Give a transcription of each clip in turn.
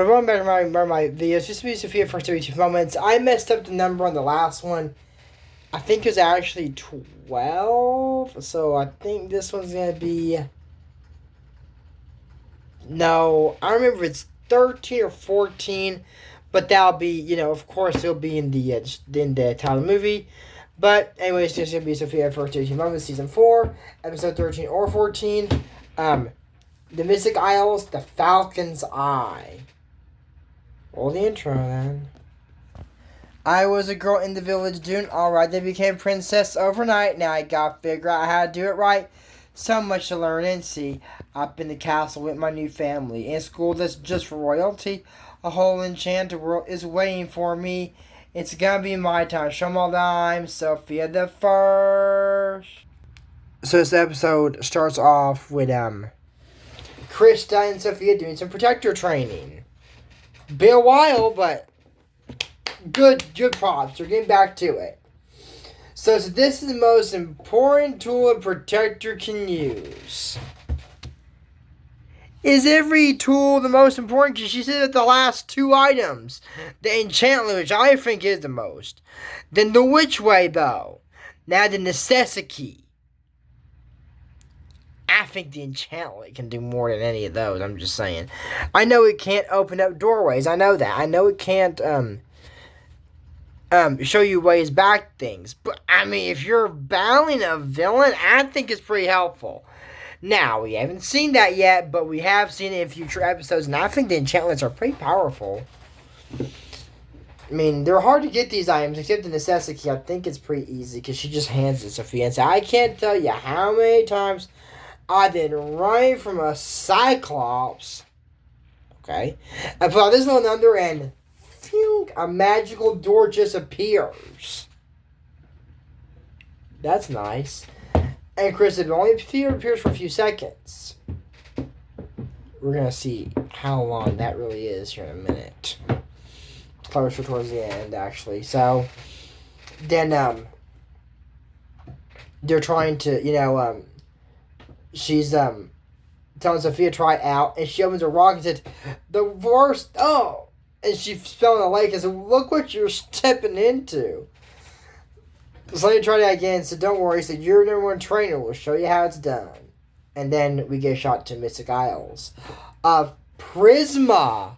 Going back to my videos, just to be Sofia for 32 moments. I messed up the number on the last one. I think it was actually 12. So I think this one's going to be... No, I remember it's 13 or 14. But that'll be, of course, it'll be in the title of the movie. But anyways, this is going to be Sofia for 32 moments, season 4, episode 13 or 14. The Mystic Isles, the Falcon's Eye. Roll the intro then. I was a girl in the village doing alright. They became princess overnight. Now I gotta figure out how to do it right. So much to learn and see. Up in the castle with my new family. In school that's just for royalty. A whole enchanted world is waiting for me. It's gonna be my time. Show 'em all that I'm Sofia the First. So this episode starts off with Krista and Sofia doing some protector training. Been a while, but good props. They're getting back to it. So this is the most important tool a protector can use. Is every tool the most important? Because she said that the last two items. The enchantment, which I think is the most. Then the which way, though. Now the necessity. I think the enchantment can do more than any of those. I'm just saying. I know it can't open up doorways. I know that. I know it can't show you ways back things. But I mean, if you're battling a villain, I think it's pretty helpful. Now, we haven't seen that yet, but we have seen it in future episodes, and I think the enchantments are pretty powerful. I mean, they're hard to get these items, except the necessity. I think it's pretty easy, because she just hands it to Sofia and says, I can't tell you how many times I've been running from a Cyclops. Okay? I put out this little number, and phew, a magical door just appears. That's nice. And Chris said, only appears for a few seconds. We're going to see how long that really is here in a minute. Closer towards the end, actually. So, then, they're trying to, she's, telling Sofia to try it out. And she opens a rock and says, the worst, and she fell in the lake and said, look what you're stepping into. So let me try that again. So don't worry. So your number one trainer will show you how it's done. And then we get shot to Mystic Isles of Prisma.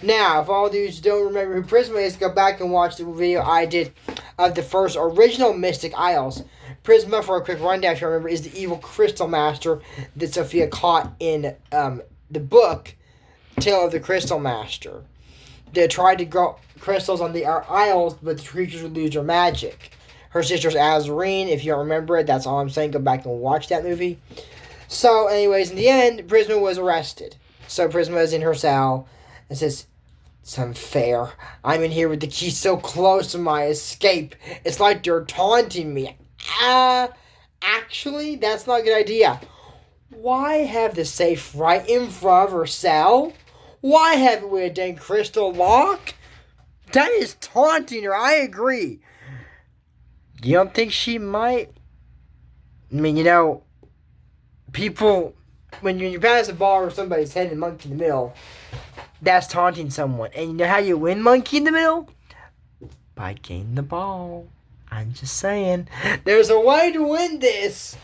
Now, if all of you don't remember who Prisma is, go back and watch the video I did of the first original Mystic Isles. Prisma, for a quick rundown, if you remember, is the evil crystal master that Sofia caught in the book Tale of the Crystal Master. They tried to grow crystals on the isles, but the creatures would lose their magic. Her sister's Azarine, if you don't remember it, that's all I'm saying. Go back and watch that movie. So, anyways, in the end, Prisma was arrested. So Prisma is in her cell and says, it's unfair. I'm in here with the key so close to my escape. It's like they're taunting me. Actually, that's not a good idea. Why have the safe right in front of her cell? Why have it with a dang crystal lock? That is taunting her. I agree. You don't think she might? I mean, people, when you pass a ball over somebody's head and monkey in the middle, that's taunting someone. And you know how you win monkey in the middle? By getting the ball. I'm just saying. There's a way to win this.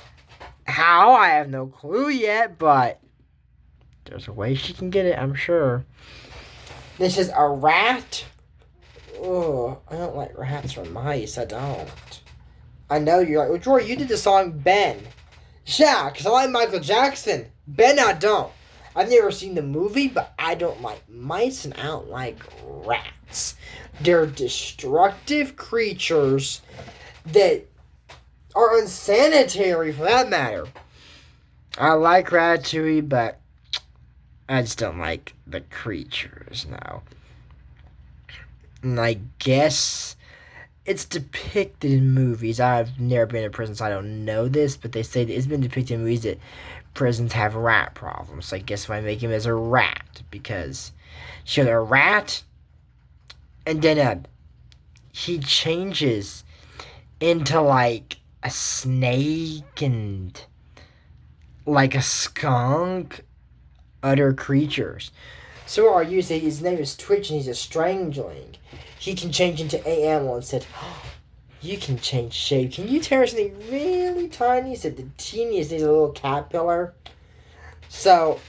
How? I have no clue yet, but there's a way she can get it, I'm sure. This is a rat. Oh, I don't like rats or mice. I don't. I know you're like, well, Jory, you did the song Ben. Yeah, because I like Michael Jackson. Ben, I don't. I've never seen the movie, but I don't like mice and I don't like rats. They're destructive creatures that are unsanitary, for that matter. I like Ratatouille, but I just don't like the creatures now. And I guess it's depicted in movies. I've never been in prison, so I don't know this, but they say that it's been depicted in movies that prisons have rat problems. So I guess why make him as a rat, because she's a rat, and then he changes into like a snake and like a skunk, other creatures. So are you? His name is Twitch and he's a strangeling. He can change into a animal and said, you can change shape. Can you tear something really tiny? He said the teeniest needs a little caterpillar. So,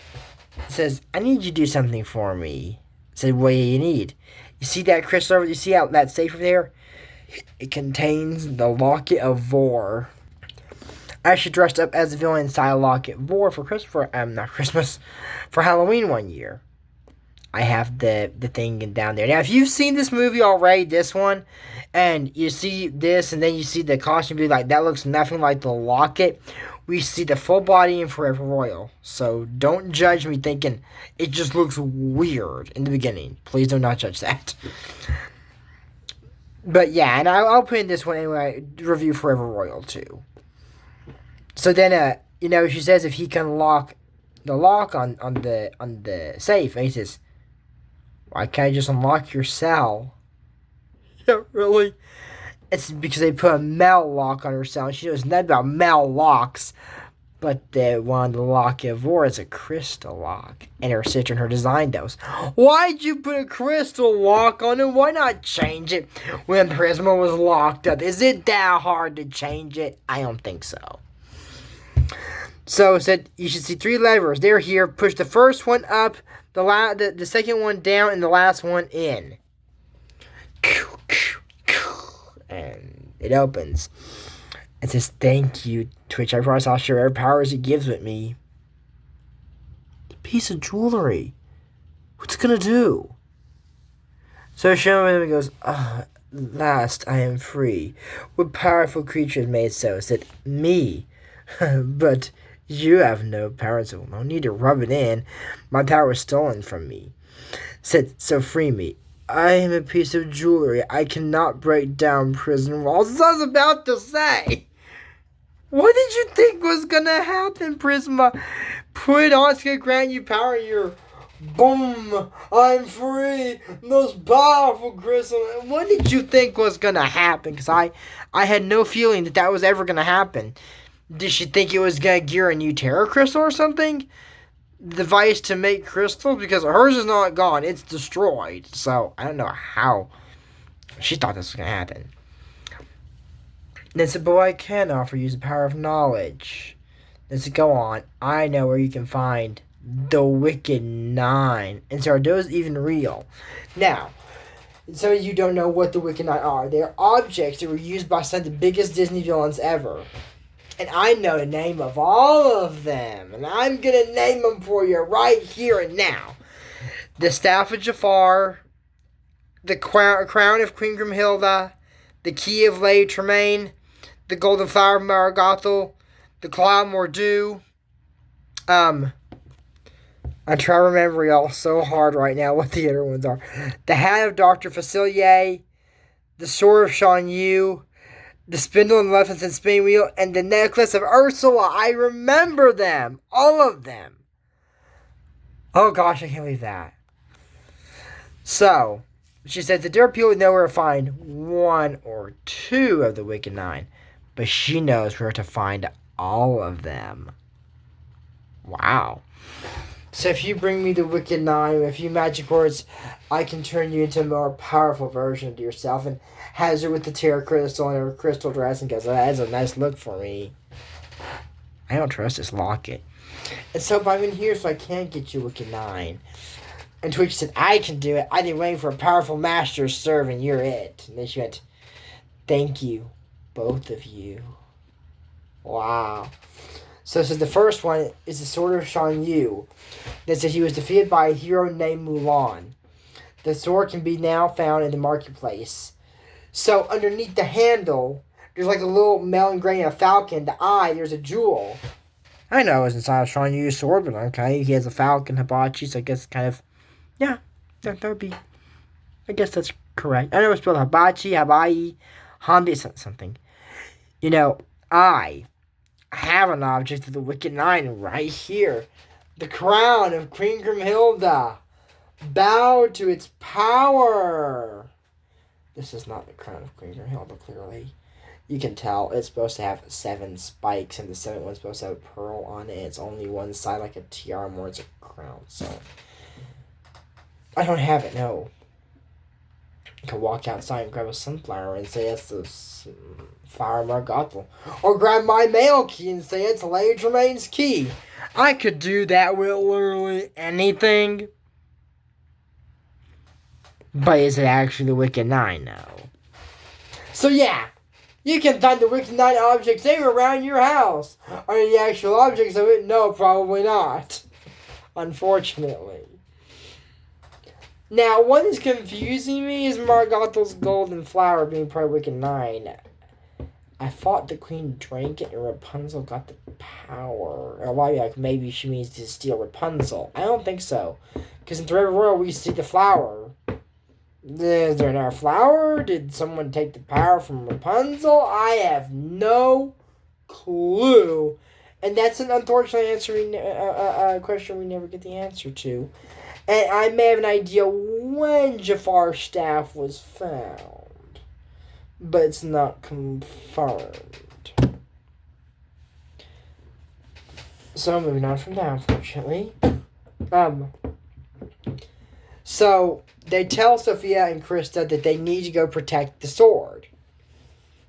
says, I need you to do something for me. Said, what do you need? You see that crystal over? You see out that safe over there? It contains the Locket of Vor. I actually dressed up as a villain inside Locket Vor for Christmas, for Halloween one year. I have the thing down there. Now, if you've seen this movie already, this one, and you see this, and then you see the costume, be like, that looks nothing like the locket. We see the full body in Forever Royal. So don't judge me thinking it just looks weird in the beginning. Please do not judge that. But yeah, and I'll put in this one anyway, review Forever Royal too. So then, she says if he can unlock the lock on the safe, and he says, why can't I just unlock your cell? Yeah, really? It's because they put a metal lock on her cell. And she knows nothing about metal locks. But the one, the Lock of War, is a crystal lock. And her sister and her designed those. Why'd you put a crystal lock on it? Why not change it when Prisma was locked up? Is it that hard to change it? I don't think so. So it said you should see 3 levers. They're here. Push the first one up, the second one down, and the last one in. And it opens. It says, thank you, Twitch. I promise I'll share every powers it gives with me. The piece of jewelry. What's it gonna do? So Shaman goes, at last I am free. What powerful creature made so? Said, me. But you have no power, so no need to rub it in. My power was stolen from me. Said, so free me. I am a piece of jewelry. I cannot break down prison walls. As I was about to say. What did you think was gonna happen, Prisma? Put it on, it's gonna grant you power. You're, boom, I'm free. Most powerful crystal. What did you think was gonna happen? Because I had no feeling that was ever gonna happen. Did she think it was gonna gear a new Terra Crystal or something? The device to make crystals? Because hers is not gone, it's destroyed. So I don't know how she thought this was gonna happen. Then said, but I can offer you the power of knowledge. Then said, go on. I know where you can find the Wicked Nine. And so are those even real? Now, some of you don't know what the Wicked Nine are. They're objects that were used by some of the biggest Disney villains ever. And I know the name of all of them. And I'm going to name them for you right here and now. The Staff of Jafar. The Crown of Queen Grimhilda. The Key of Lady Tremaine. The Golden Flower of Marigothel. The Claw of Mordu. I'm trying to remember y'all so hard right now what the other ones are. The Hat of Dr. Facilier. The Sword of Shan Yu. The Spindle and Maleficent Spinning Wheel. And the Necklace of Ursula. I remember them. All of them. Oh gosh, I can't believe that. So, she says that there are people who know where to find 1 or 2 of the Wicked Nine. But she knows where to find all of them. Wow. So if you bring me the Wicked Nine with a few magic words, I can turn you into a more powerful version of yourself. And has her with the Terra Crystal and her crystal dress and goes, oh, that's a nice look for me. I don't trust this locket. And so I'm in here so I can't get you Wicked Nine. And Twitch said, I can do it. I've been waiting for a powerful master to serve, and you're it. And then she went, thank you, both of you. Wow. So the first one is the Sword of Shan Yu. That said he was defeated by a hero named Mulan. The sword can be now found in the marketplace. So underneath the handle, there's like a little metal engraving of Falcon. The eye, there's a jewel. I know it was inside of Shan Yu's sword, but okay, he has a Falcon hibachi, so I guess kind of, yeah, that would be, I guess that's correct. I know it's spelled hibachi, habai, hambi, something. I have an object of the Wicked Nine right here. The crown of Queen Grimhilda. Bow to its power. This is not the crown of Queen Grimhilda, clearly. You can tell it's supposed to have 7 spikes, and the 7th one's supposed to have a pearl on it. It's only one side like a tiara, more it's a crown. So I don't have it, no. I can walk outside and grab a sunflower and say it's the flower Margothel. Or grab my mail key and say it's Lady Tremaine's key. I could do that with literally anything. But is it actually the Wicked Nine now? So yeah, you can find the Wicked Nine objects anywhere around your house. Are the actual objects of it? No, probably not. Unfortunately. Now, what is confusing me is Margothel's golden flower being part of Wicked Nine. I thought the queen drank it and Rapunzel got the power. Or why, like, maybe she means to steal Rapunzel. I don't think so. Because in the River Royal, we see the flower. Is there another flower? Did someone take the power from Rapunzel? I have no clue. And that's an unfortunate question we never get the answer to. And I may have an idea when Jafar's staff was found. But it's not confirmed. So, moving on from that, unfortunately. So, they tell Sofia and Krista that they need to go protect the sword.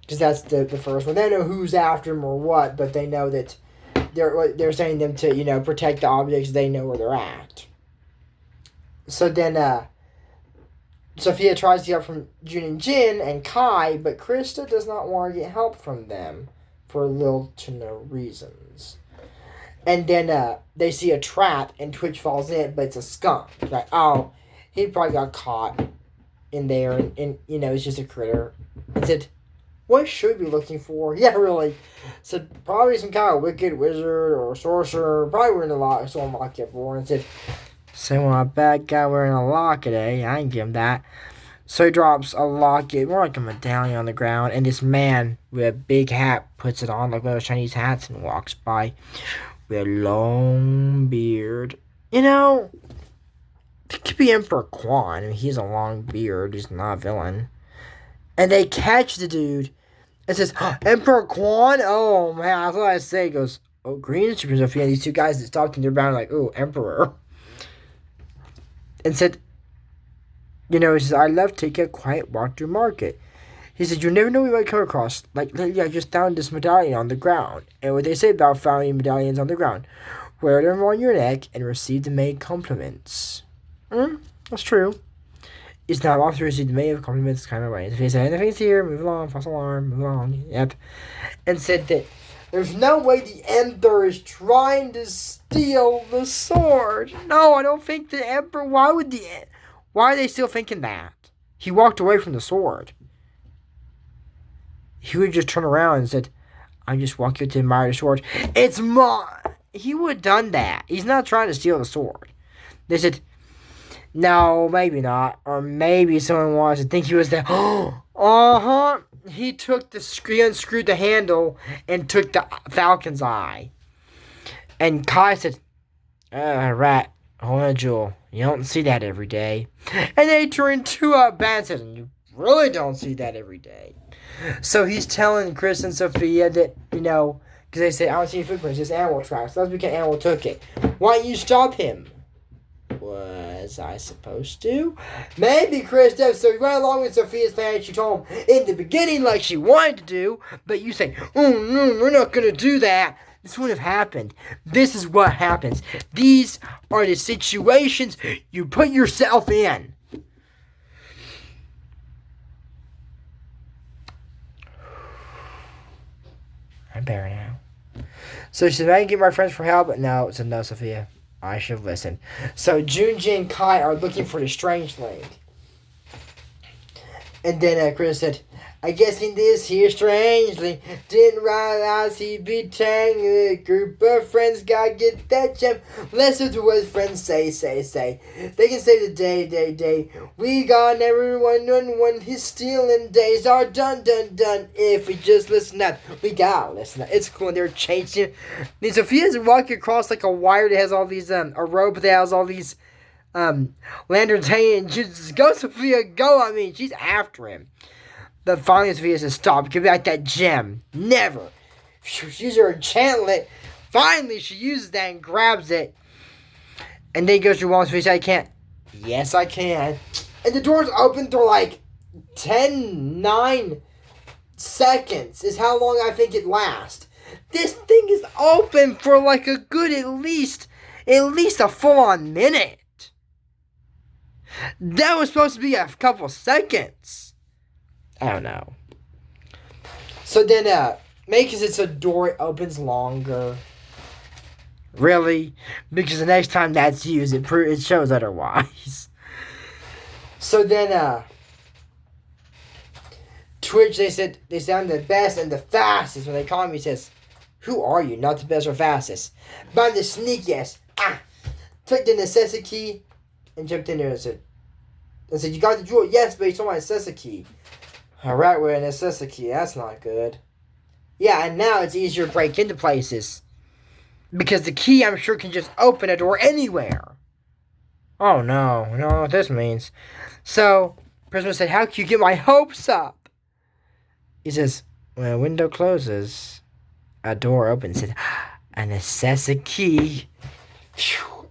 Because that's the first one. They don't know who's after them or what, but they know that they're sending them to, protect the objects. They know where they're at. So then, Sofia tries to get help from June and Jin and Kai, but Krista does not want to get help from them for little to no reasons. And then, they see a trap and Twitch falls in, but it's a skunk. Like, oh, he probably got caught in there and it's just a critter. And said, what should we be looking for? Yeah, really. So probably some kind of wicked wizard or sorcerer. Probably wearing a lock, someone locked up for. And said, someone a bad guy wearing a locket, eh? I can give him that. So he drops a locket, more like a medallion on the ground, and this man with a big hat puts it on like one of those Chinese hats and walks by with a long beard. It could be Emperor Quan. I mean, he's a long beard. He's not a villain. And they catch the dude and says, oh, Emperor Quan? Oh, man, I thought I'd say. He goes, oh, greetings, Sofia. These two guys that talked in their bound like, oh, Emperor. And said, he says, I love to take a quiet walk through market. He said, you never know what you might come across. Like, lately I just found this medallion on the ground. And what they say about finding medallions on the ground. Wear them on your neck and receive the maid compliments. That's true. It's not often to receive the maid compliments kind of way. If he said, anything's here, move along, false alarm, move along. Yep. And said that there's no way the Emperor is trying to steal the sword. No, I don't think the Emperor, why are they still thinking that? He walked away from the sword. He would just turn around and said, I'm just walking to admire the sword. It's mine. He would have done that. He's not trying to steal the sword. They said, no, maybe not. Or maybe someone wants to think he was there. Uh-huh. He unscrewed the handle and took the Falcon's eye. And Kai said, rat, hold on, Jewel. You don't see that every day. And they turned to a bat and said, you really don't see that every day. So he's telling Chris and Sofia that, because they say, I don't see any footprints, just animal tracks. That's because animal took it. Why don't you stop him? Was I supposed to? Maybe Chris does. So he went along with Sophia's plan. She told him in the beginning like she wanted to do. But you say, oh no, we're not going to do that. This wouldn't have happened. This is what happens. These are the situations you put yourself in. I'm better now. So she said, I can get my friends for help. But no, it's a no, Sofia. I should listen. So Junji and Kai are looking for the Strangeling. And then Chris said, I guess in this here Strangeling didn't realize he'd be taking a group of friends. Gotta get that gem. Listen to what his friends say. They can say the day. We got everyone when his stealing days are done. If we just listen up, we gotta listen up. It's cool. They're changing. Sophia's walking across like a wire that has all these, a rope that has all these, lanterns hanging. Just go, Sofia, go. I mean, she's after him. But finally, Sofia says, stop, give back that gem. Never. She uses her enchantment. Finally, she uses that and grabs it. And then he goes to Wall. Sofia says, I can't. Yes, I can. And the door's open for like 9 seconds is how long I think it lasts. This thing is open for like a good at least a full-on minute. That was supposed to be a couple seconds. I don't know. So then, maybe it's a door opens longer. Really? Because the next time that's used, it shows otherwise. So then, Twitch, they said they sound the best and the fastest. When they call me, he says, "Who are you? Not the best or fastest, but I'm the sneakiest." Took the necessity key and jumped in there and said, "You got the jewel?" "Yes, but you stole my necessity key." "Alright, we're a necessity key. That's not good." "Yeah, and now it's easier to break into places. Because the key, I'm sure, can just open a door anywhere." Oh no, I don't know what this means. So, Prisma said, "How can you get my hopes up?" He says, "When a window closes, a door opens. It, a necessity key.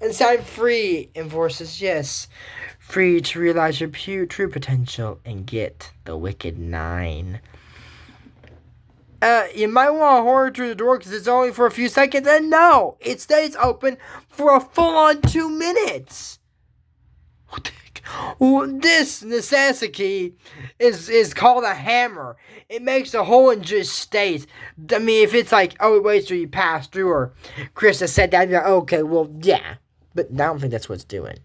And so I'm free." And Vor says, "Yes, free to realize your true potential and get the Wicked 9. You might want to hurry through the door because it's only for a few seconds." And no, it stays open for a full-on 2 minutes. What the heck? Well, this necessity is called a hammer. It makes a hole and just stays. I mean, if it's like, oh, it waits till you pass through, or Chris has said that, like, okay, well, yeah. But I don't think that's what it's doing.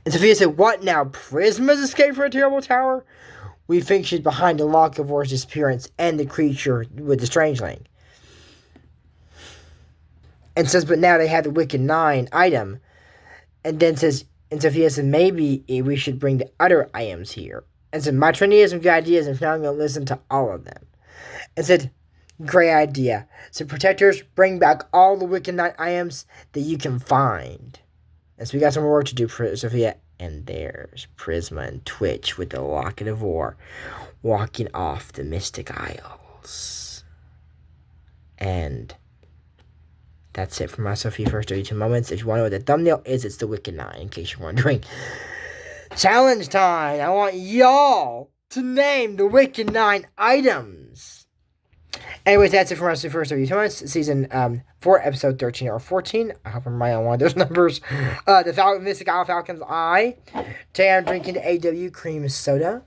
And Sofia said, "What now? Prisma's escaped from a terrible tower? We think she's behind the Lockavor's disappearance and the creature with the strangeling." And says, "But now they have the Wicked 9 item." And then says, and Sofia said, "Maybe we should bring the other items here." And said, "My Trinity has some good ideas, and now I'm going to listen to all of them." And said, "Great idea. So protectors, bring back all the Wicked 9 items that you can find." And so we got some more work to do for Sofia. And there's Prisma and Twitch with the Locket of War walking off the Mystic Isles. And that's it for my Sofia First 32 Moments. If you want to know what the thumbnail is, it's the Wicked 9, in case you're wondering. Challenge time! I want y'all to name the Wicked 9 items. Anyways, that's it for my Sofia First 32 Moments, Season 4, Episode 13 or 14. I hope I'm right on one of those numbers. The Mystic Isle Falcon's Eye. Today I'm drinking the AW Cream Soda.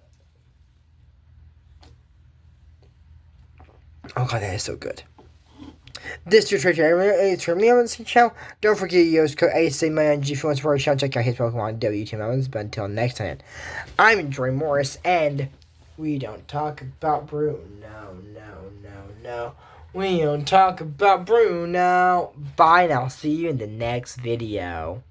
Oh god, that is so good. This is Twitch. Turn me on the channel. Don't forget to use code ASAMAN if you want to channel. Check out his Pokemon WTF Mountains. But until next time, I'm Joy Morris, and we don't talk about Bruno. No. We don't talk about Bruno. Bye, and I'll see you in the next video.